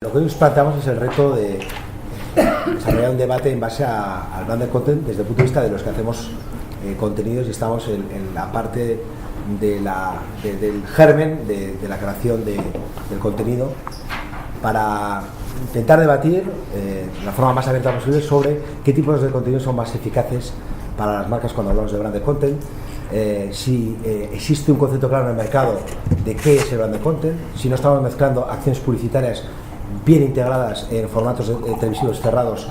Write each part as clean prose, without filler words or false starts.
Lo que hoy nos planteamos es el reto de desarrollar un debate en base al branded content desde el punto de vista de los que hacemos contenidos y estamos en la parte del germen de la creación del contenido, para intentar debatir de la forma más abierta posible sobre qué tipos de contenidos son más eficaces para las marcas cuando hablamos de branded content, si existe un concepto claro en el mercado de qué es el branded content, si no estamos mezclando acciones publicitarias bien integradas en formatos televisivos cerrados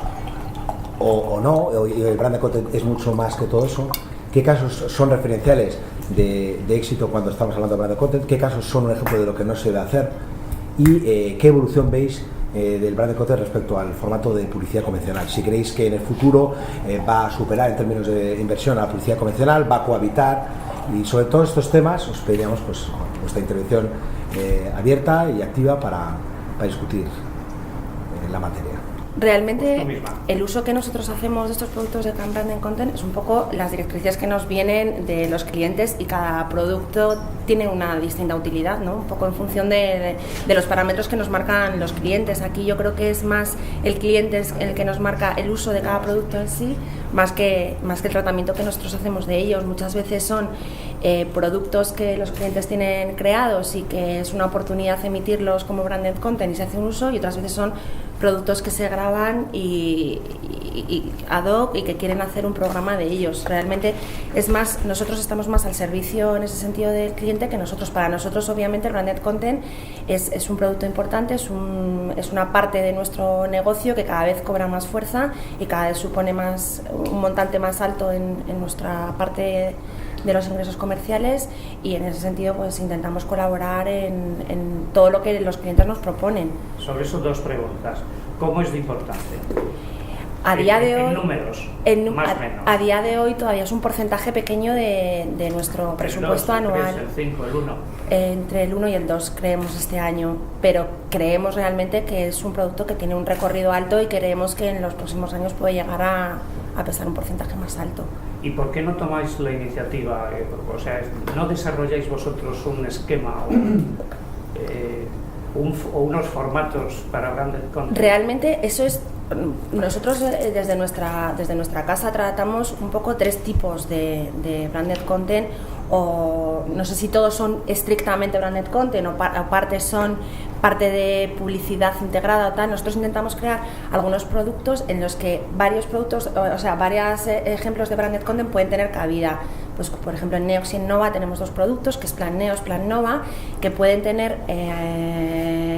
o no, y el branded content es mucho más que todo eso, qué casos son referenciales de éxito cuando estamos hablando de branded content, qué casos son un ejemplo de lo que no se debe hacer y qué evolución veis del branded content respecto al formato de publicidad convencional. Si creéis que en el futuro va a superar en términos de inversión a la publicidad convencional, va a cohabitar, y sobre todos estos temas os pediríamos pues vuestra intervención abierta y activa para discutir la materia. Realmente el uso que nosotros hacemos de estos productos de branded content es un poco las directrices que nos vienen de los clientes, y cada producto tiene una distinta utilidad, ¿no? Un poco en función de los parámetros que nos marcan los clientes. Aquí yo creo que es más el cliente el que nos marca el uso de cada producto en sí, más que el tratamiento que nosotros hacemos de ellos. Muchas veces son productos que los clientes tienen creados y que es una oportunidad emitirlos como branded content y se hace un uso, y otras veces son productos que se graban y ad hoc y que quieren hacer un programa de ellos. Realmente es más, nosotros estamos más al servicio en ese sentido del cliente que nosotros. Para nosotros, obviamente, el branded content es un producto importante, es una parte de nuestro negocio que cada vez cobra más fuerza y cada vez supone un montante más alto en nuestra parte de los ingresos comerciales, y en ese sentido pues intentamos colaborar en todo lo que los clientes nos proponen. Sobre eso, dos preguntas. ¿Cómo es de importante? A día de hoy, en números, más o menos. A día de hoy todavía es un porcentaje pequeño de nuestro presupuesto anual. ¿El 5, el 1? Entre el 1 y el 2 creemos este año, pero creemos realmente que es un producto que tiene un recorrido alto y creemos que en los próximos años puede llegar a pesar un porcentaje más alto. ¿Y por qué no tomáis la iniciativa? O sea, ¿no desarrolláis vosotros un esquema o unos formatos para branded content? Realmente eso es. Nosotros desde nuestra casa tratamos un poco tres tipos de branded content, o no sé si todos son estrictamente branded content o partes son parte de publicidad integrada o tal. Nosotros intentamos crear algunos productos en los que varios ejemplos de branded content pueden tener cabida. Pues, por ejemplo, en Neox y en Nova tenemos dos productos, que es Plan Neox, Plan Nova, que pueden tener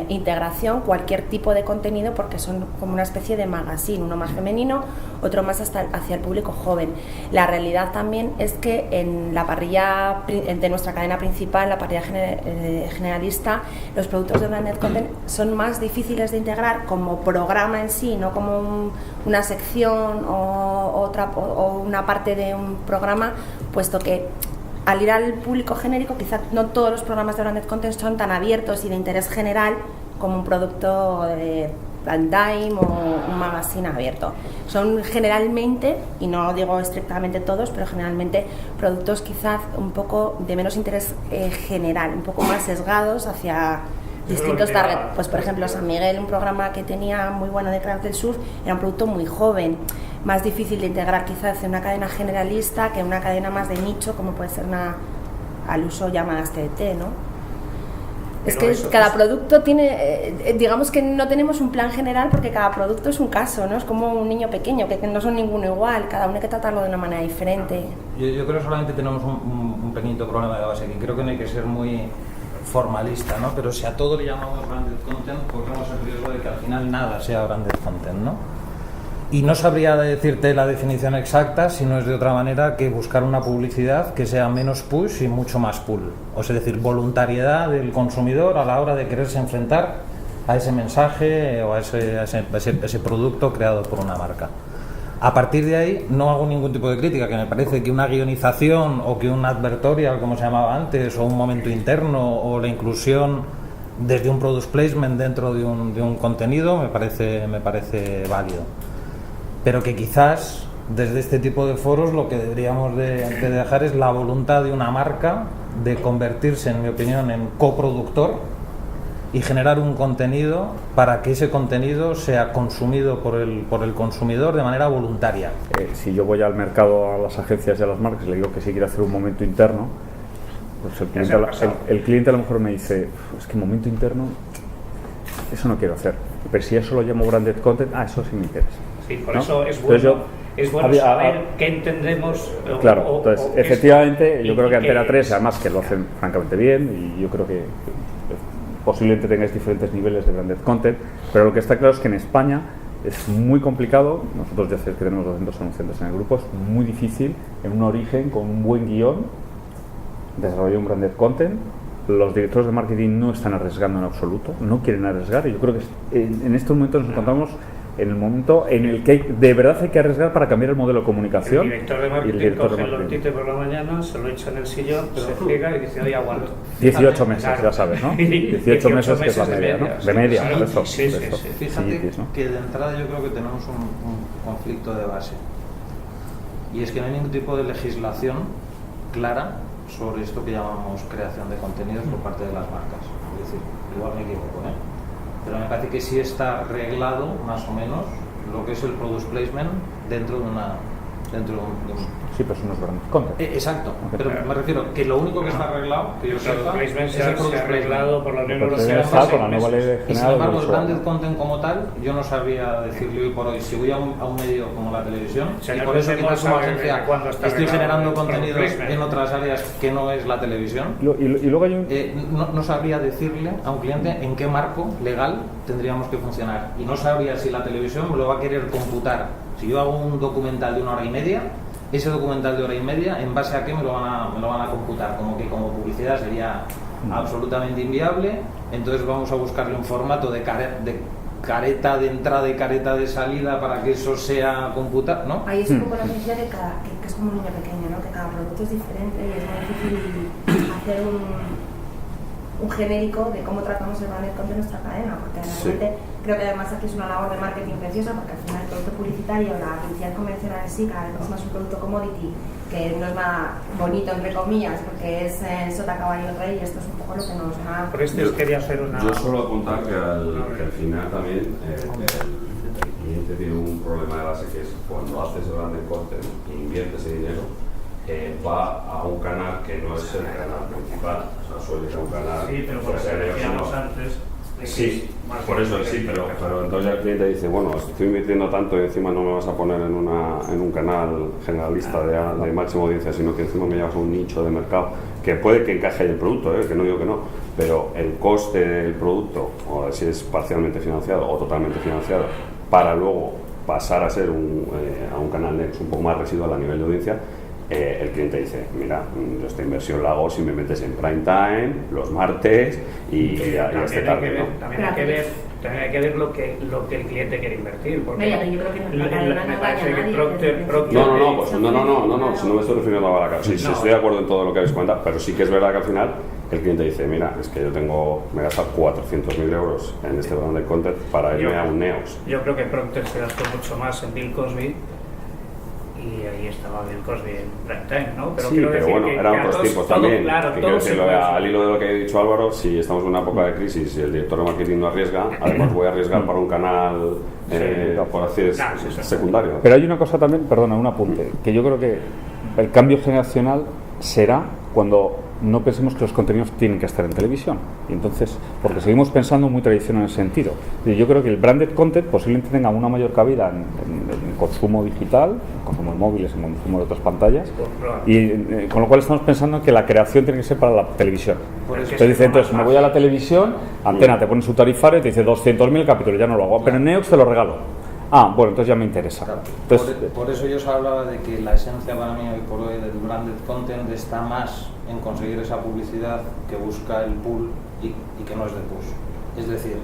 integración, cualquier tipo de contenido, porque son como una especie de magazine, uno más femenino, otro más hacia el público joven. La realidad también es que en la parrilla de nuestra cadena principal, la parrilla generalista, los productos de branded content son más difíciles de integrar como programa en sí, no como una sección o una parte de un programa, puesto que al ir al público genérico, quizá no todos los programas de branded content son tan abiertos y de interés general como un producto de prime time o un magazine abierto. Son generalmente, y no digo estrictamente todos, pero generalmente productos quizás un poco de menos interés general, un poco más sesgados hacia distintos targets. Pues, por ejemplo, San Miguel, un programa que tenía muy bueno de Cracks del Sur, era un producto muy joven, más difícil de integrar quizás en una cadena generalista que en una cadena más de nicho, como puede ser al uso llamadas TDT, ¿no? Es que cada producto tiene, digamos que no tenemos un plan general, porque cada producto es un caso, ¿no? Es como un niño pequeño, que no son ninguno igual, cada uno hay que tratarlo de una manera diferente. Yo creo que solamente tenemos un pequeñito problema de base, que creo que no hay que ser muy formalista, ¿no? Pero si a todo le llamamos branded content, corremos el riesgo de que al final nada sea branded content, ¿no? Y no sabría decirte la definición exacta, si no es de otra manera que buscar una publicidad que sea menos push y mucho más pull. O sea, es decir, voluntariedad del consumidor a la hora de quererse enfrentar a ese mensaje o a ese producto creado por una marca. A partir de ahí no hago ningún tipo de crítica, que me parece que una guionización o que un advertorial, como se llamaba antes, o un momento interno, o la inclusión desde un product placement dentro de un contenido me parece válido. Pero que quizás desde este tipo de foros lo que deberíamos de dejar es la voluntad de una marca de convertirse, en mi opinión, en coproductor y generar un contenido para que ese contenido sea consumido por el consumidor de manera voluntaria. Si yo voy al mercado, a las agencias y a las marcas y le digo que si quiere hacer un momento interno, pues el cliente a lo mejor me dice, es que momento interno, eso no quiero hacer. Pero si eso lo llamo branded content, eso sí me interesa. Sí, por ¿no? eso es bueno, saber qué entendemos. Claro, entonces efectivamente yo creo que Antena 3, además que lo hacen francamente bien, y yo creo que posiblemente tengáis diferentes niveles de branded content, pero lo que está claro es que en España es muy complicado. Nosotros ya sé que tenemos 200 anunciantes en el grupo, es muy difícil en un origen con un buen guión desarrollar un branded content. Los directores de marketing no están arriesgando en absoluto, no quieren arriesgar, y yo creo que en estos momentos nos encontramos en el momento en el que de verdad hay que arriesgar para cambiar el modelo de comunicación. El director de marketing coge el lortite por la mañana, se lo echa en el sillón, se friega y dice, oye, aguanto. 18 meses, ya sabes, ¿no? 18 meses que es la media, ¿no? De media, por eso. Sí. Fíjate que de entrada yo creo que tenemos un conflicto de base. Y es que no hay ningún tipo de legislación clara sobre esto que llamamos creación de contenidos por parte de las marcas. Es decir, igual me equivoco, pero me parece que sí está reglado más o menos lo que es el product placement dentro de un Sí, pero eso no es branded content. Exacto, pero me refiero que lo único que está arreglado, que yo sepa, es el product arreglado por la Unión Europea. Con la nueva ley de y sin embargo, el branded content como tal, yo no sabría decirle hoy por hoy. Si voy a un medio como la televisión, y por eso quizás como agencia estoy generando contenidos en otras áreas que no es la televisión, y luego hay no sabría decirle a un cliente en qué marco legal tendríamos que funcionar, y no sabría si la televisión me lo va a querer computar. Si yo hago un documental de 1 hora y media, ese documental de 1 hora y media, ¿en base a qué me lo van a computar? Como que como publicidad sería absolutamente inviable. Entonces vamos a buscarle un formato de careta de entrada y careta de salida para que eso sea computar, ¿no? Ahí es un poco la necesidad que es como un niño pequeño, ¿no? Que cada producto es diferente y es muy difícil hacer un genérico de cómo tratamos el branded content de nuestra cadena, porque realmente creo que además aquí es una labor de marketing preciosa, porque al final el producto publicitario, la publicidad convencional en sí, cada vez es más un producto commodity, que no es nada bonito entre comillas, porque es sota, caballo, rey, y esto es un poco lo que nos ha... Por esto quería hacer una... Yo solo apuntar que al final también el cliente tiene un problema de base, que es cuando haces el branded content e inviertes ese dinero, va a un canal que no es el canal principal, o sea, suele ser un canal... Sí, pero por eso decíamos antes... Sí, por eso sí, pero entonces el cliente dice, bueno, estoy invirtiendo tanto y encima no me vas a poner en un canal generalista de máxima audiencia, sino que encima me llevas a un nicho de mercado que puede que encaje ahí el producto, que no digo que no, pero el coste del producto, o si es parcialmente financiado o totalmente financiado, para luego pasar a ser a un canal Next un poco más residual a nivel de audiencia, el cliente dice, mira, yo esta inversión la hago si me metes en prime time, los martes y este tarde, ¿no? También hay que ver lo que el cliente quiere invertir, porque yo creo que me parece que Procter no, si no me estoy refiriendo a la cara, sí, estoy de acuerdo en todo lo que habéis comentado, pero sí que es verdad que al final el cliente dice, mira, es que me he gastado 400.000 euros en este branded content para irme a un Neox. Yo creo que Procter se gastó mucho más en Bill Cosby, y ahí estaba Bill Cosby en prime time, ¿no? Pero sí, pero bueno, eran otros tiempos también. Claro, quiero decirlo, al hilo de lo que ha dicho Álvaro, si estamos en una época de crisis y el director de marketing no arriesga, además voy a arriesgar para un canal por así secundario. Pero hay una cosa también, perdona, un apunte, que yo creo que el cambio generacional será cuando no pensemos que los contenidos tienen que estar en televisión, y entonces, porque seguimos pensando muy tradicional en ese sentido. Yo creo que el branded content posiblemente tenga una mayor cabida en consumo digital, en consumo de móviles, en consumo de otras pantallas, y con lo cual estamos pensando que la creación tiene que ser para la televisión. Entonces me voy a la televisión, Antena te pone su tarifario y te dice 200.000 el capítulo, ya no lo hago, pero en Neox te lo regalo. Bueno, entonces ya me interesa. Claro. Entonces, por eso yo os hablaba de que la esencia para mí hoy por hoy del branded content está más en conseguir esa publicidad que busca el pull y que no es de push. Es decir,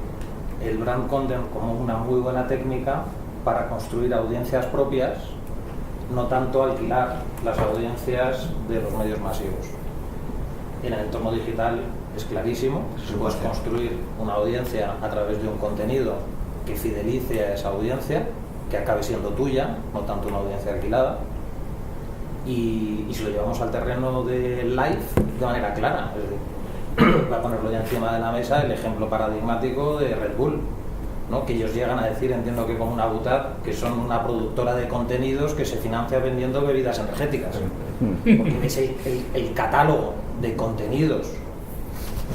el brand content como una muy buena técnica para construir audiencias propias, no tanto alquilar las audiencias de los medios masivos. En el entorno digital es clarísimo, si puedes construir una audiencia a través de un contenido que fidelice a esa audiencia, que acabe siendo tuya, no tanto una audiencia alquilada, y si lo llevamos al terreno de live de manera clara, es decir, voy a ponerlo ya encima de la mesa, el ejemplo paradigmático de Red Bull, ¿no? Que ellos llegan a decir, entiendo que como una butad, que son una productora de contenidos que se financia vendiendo bebidas energéticas. Porque ves el catálogo de contenidos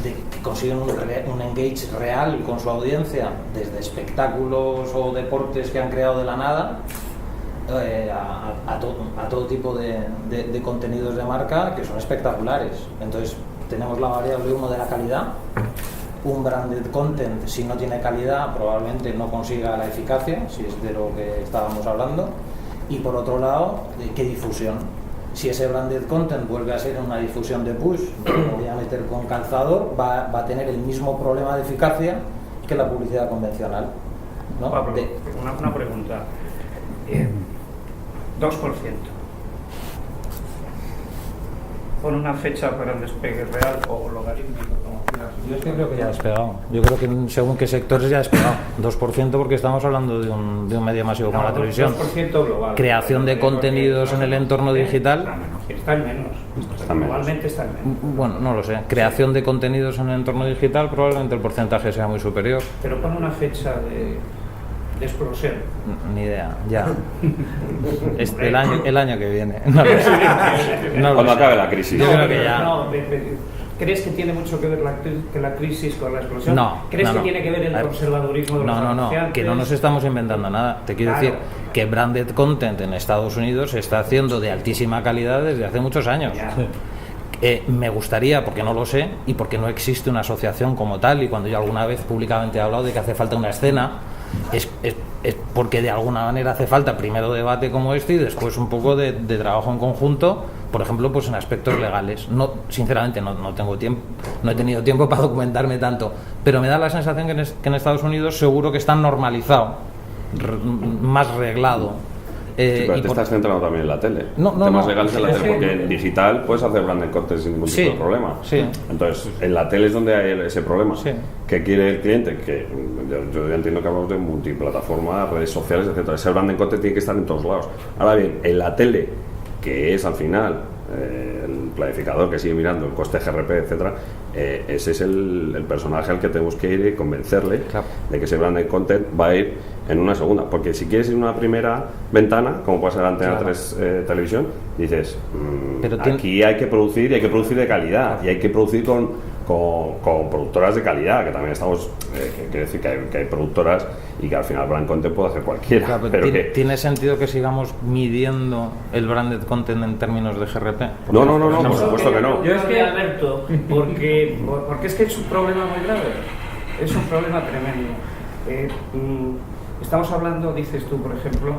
que consiguen un engage real con su audiencia, desde espectáculos o deportes que han creado de la nada, a todo tipo de contenidos de marca que son espectaculares. Entonces tenemos la variable 1 de la calidad. Un branded content, si no tiene calidad, probablemente no consiga la eficacia, si es de lo que estábamos hablando. Y por otro lado, ¿qué difusión? Si ese branded content vuelve a ser una difusión de push, lo voy a meter con calzador, va a tener el mismo problema de eficacia que la publicidad convencional, ¿no? Pablo, una pregunta. 2%. Pon una fecha para el despegue real o logarítmico, como quieras. Yo es que creo que ya ha despegado. Yo creo que según qué sectores ya ha despegado. 2% porque estamos hablando de un medio masivo como la televisión. 2% global. Creación de contenidos en el entorno digital. Está en menos. Globalmente está en menos. Bueno, no lo sé. Creación de contenidos en el entorno digital, probablemente el porcentaje sea muy superior. Pero pon una fecha de explosión. Ni idea, ya. El año que viene. No lo sé. No lo Cuando sé. acabe la crisis. Yo creo que ya. No, ¿crees que tiene mucho que ver la crisis con la explosión? No. ¿Crees no, que no. tiene que ver el conservadurismo de los No, anunciantes? que no nos estamos inventando nada. Te quiero Claro. decir que branded content en Estados Unidos se está haciendo de altísima calidad desde hace muchos años. Ya. Me gustaría, porque no lo sé y porque no existe una asociación como tal, y cuando yo alguna vez públicamente he hablado de que hace falta una escena, es porque de alguna manera hace falta primero debate como este y después un poco de trabajo en conjunto, por ejemplo, pues en aspectos legales. No, sinceramente no tengo tiempo, no he tenido tiempo para documentarme tanto, pero me da la sensación que en Estados Unidos seguro que está normalizado, más reglado. Sí, pero te estás centrando también en la tele. Temas legales en la tele, porque en digital puedes hacer branded content sin ningún tipo de problema. Sí. Entonces, en la tele es donde hay ese problema. Sí. ¿Qué quiere el cliente? Que yo ya entiendo que hablamos de multiplataforma, redes sociales, etcétera. Ese branded content tiene que estar en todos lados. Ahora bien, en la tele, que es al final el planificador que sigue mirando el coste GRP, etcétera, ese es el personaje al que tenemos que ir y convencerle de que ese branded content va a ir en una segunda, porque si quieres ir en una primera ventana, como puede ser Antena 3 Televisión, dices, aquí hay que producir, y hay que producir de calidad, y hay que producir con productoras de calidad, que también estamos, quiere decir que hay productoras y que al final brand content puede hacer cualquiera. Claro, pero ¿tiene sentido que sigamos midiendo el branded content en términos de GRP? No, por supuesto que no. Yo es que Alberto, porque es que es un problema muy grave, es un problema tremendo. Estamos hablando, dices tú, por ejemplo,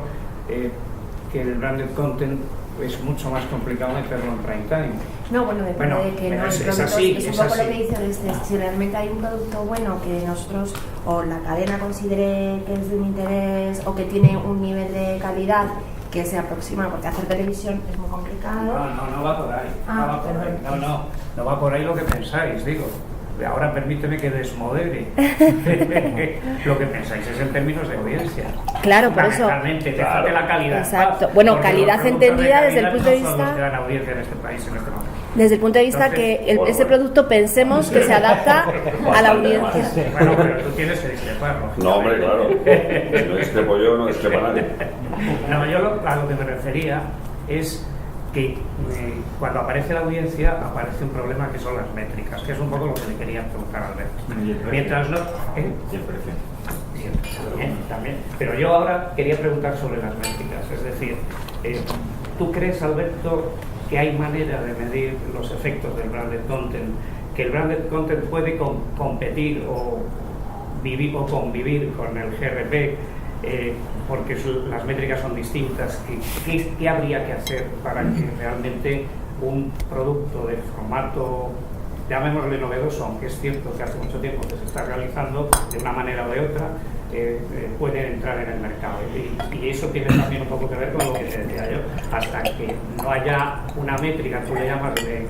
que el branded content es mucho más complicado meterlo en prime time. No, bueno, depende de que no hay es productos. así, es un es poco así. lo que dice si realmente hay un producto bueno que nosotros o la cadena considere que es de un interés o que tiene un nivel de calidad que se aproxima, porque hacer televisión es muy complicado. No va por ahí. No va por ahí. No va por ahí lo que pensáis, digo. Ahora permíteme que desmodere. Lo que pensáis es en términos de audiencia. Claro, por eso. Fundamentalmente, dejad la calidad. Exacto. Bueno, Porque calidad los productos entendida de desde el calidad punto de no son los vista. que dan audiencia en este país en este momento. Desde el punto de vista Entonces, que ese producto pensemos que se adapta a la audiencia. Bueno, pero tú tienes que discrepar, ¿no? No, hombre, claro. Si no discrepo yo, no discrepa nadie. No, yo a lo que me refería es que cuando aparece la audiencia aparece un problema que son las métricas, que es un poco lo que le quería preguntar a Alberto. Mientras no... ¿Y el precio? Sí, también. Pero yo ahora quería preguntar sobre las métricas, es decir, ¿tú crees, Alberto, que hay manera de medir los efectos del branded content, que el branded content puede competir o convivir con el GRP, porque las métricas son distintas? ¿Qué habría que hacer para que realmente un producto de formato, llamémosle novedoso, aunque es cierto que hace mucho tiempo que se está realizando de una manera o de otra, puede entrar en el mercado? Y eso tiene también un poco que ver con lo que te decía yo, hasta que no haya una métrica, tú le llamas de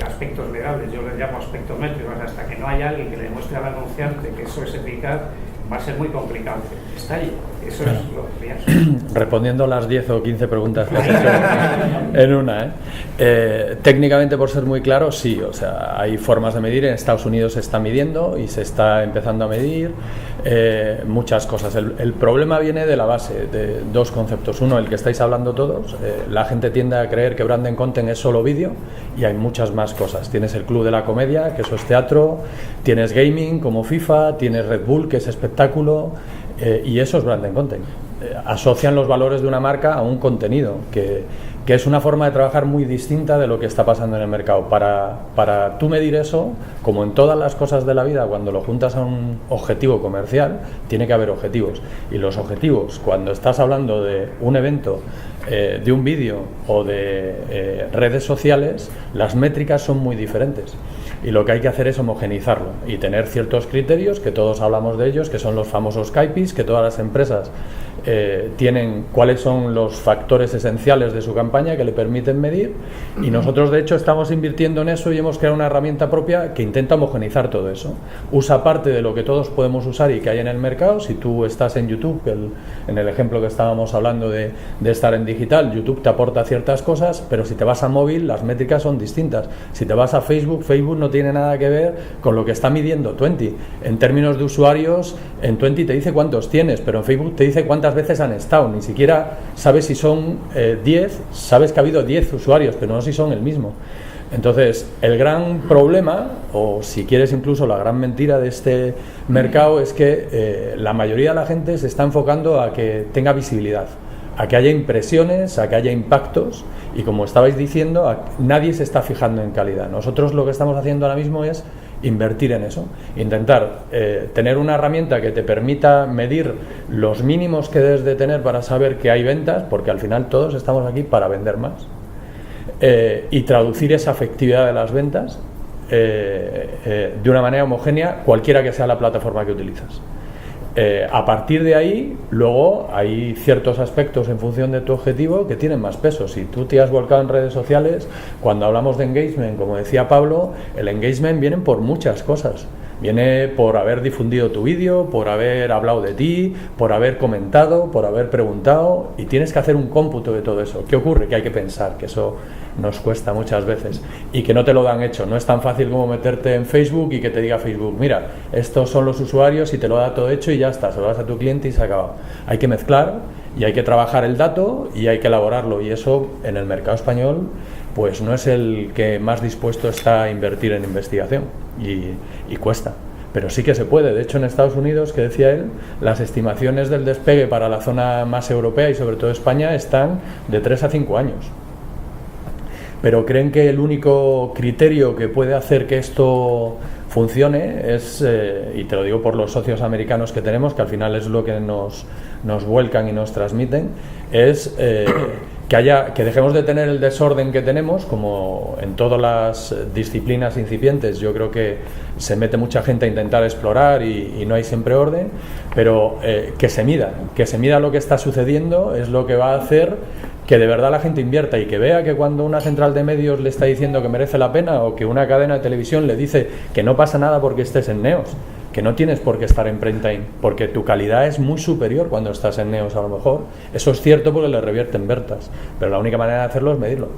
aspectos legales, yo les llamo aspectos métricos, hasta que no haya alguien que le demuestre al anunciante que eso es eficaz, va a ser muy complicado que estalle. Eso es lo que pienso. Respondiendo a las 10 o 15 preguntas que has hecho en una, técnicamente, por ser muy claro, sí, o sea, hay formas de medir. En Estados Unidos se está midiendo y se está empezando a medir muchas cosas. El problema viene de la base, de dos conceptos. Uno, el que estáis hablando todos, la gente tiende a creer que branded content es solo vídeo, y hay muchas más cosas. Tienes el Club de la Comedia, que eso es teatro, tienes gaming como FIFA, tienes Red Bull, que es espectáculo, y eso es branded content. Asocian los valores de una marca a un contenido, que es una forma de trabajar muy distinta de lo que está pasando en el mercado. Para tú medir eso, como en todas las cosas de la vida, cuando lo juntas a un objetivo comercial, tiene que haber objetivos. Y los objetivos, cuando estás hablando de un evento, de un vídeo o de redes sociales, las métricas son muy diferentes. Y lo que hay que hacer es homogeneizarlo y tener ciertos criterios, que todos hablamos de ellos, que son los famosos KPIs, que todas las empresas tienen cuáles son los factores esenciales de su campaña que le permiten medir, y nosotros de hecho estamos invirtiendo en eso y hemos creado una herramienta propia que intenta homogeneizar todo eso. Usa parte de lo que todos podemos usar y que hay en el mercado. Si tú estás en YouTube, en el ejemplo que estábamos hablando de estar en digital, YouTube te aporta ciertas cosas, pero si te vas a móvil las métricas son distintas. Si te vas a Facebook, Facebook no tiene nada que ver con lo que está midiendo Twenty. En términos de usuarios, en Twenty te dice cuántos tienes, pero en Facebook te dice cuántas veces han estado. Ni siquiera sabes si son 10, sabes que ha habido 10 usuarios, pero no si son el mismo. Entonces, el gran problema, o si quieres incluso la gran mentira de este mercado, es que la mayoría de la gente se está enfocando a que tenga visibilidad, a que haya impresiones, a que haya impactos, y como estabais diciendo, nadie se está fijando en calidad. Nosotros lo que estamos haciendo ahora mismo es invertir en eso, intentar tener una herramienta que te permita medir los mínimos que debes de tener para saber que hay ventas, porque al final todos estamos aquí para vender más, y traducir esa efectividad de las ventas de una manera homogénea, cualquiera que sea la plataforma que utilizas. A partir de ahí, luego hay ciertos aspectos en función de tu objetivo que tienen más peso. Si tú te has volcado en redes sociales, cuando hablamos de engagement, como decía Pablo, el engagement viene por muchas cosas. Viene por haber difundido tu vídeo, por haber hablado de ti, por haber comentado, por haber preguntado, y tienes que hacer un cómputo de todo eso. ¿Qué ocurre? Que hay que pensar, que eso nos cuesta muchas veces y que no te lo dan hecho. No es tan fácil como meterte en Facebook y que te diga Facebook, mira, estos son los usuarios, y te lo da todo hecho y ya está, se lo das a tu cliente y se acaba. Hay que mezclar y hay que trabajar el dato y hay que elaborarlo, y eso en el mercado español pues no es el que más dispuesto está a invertir en investigación, y cuesta. Pero sí que se puede. De hecho, en Estados Unidos, que decía él, las estimaciones del despegue para la zona más europea y sobre todo España están de 3 a 5 años. Pero creen que el único criterio que puede hacer que esto funcione es, y te lo digo por los socios americanos que tenemos, que al final es lo que nos vuelcan y nos transmiten, es que dejemos de tener el desorden que tenemos, como en todas las disciplinas incipientes. Yo creo que se mete mucha gente a intentar explorar y no hay siempre orden, pero que se mida lo que está sucediendo es lo que va a hacer que de verdad la gente invierta, y que vea que cuando una central de medios le está diciendo que merece la pena, o que una cadena de televisión le dice que no pasa nada porque estés en Neos, que no tienes por qué estar en prime time, porque tu calidad es muy superior cuando estás en Neos a lo mejor. Eso es cierto porque le revierten ventas, pero la única manera de hacerlo es medirlo.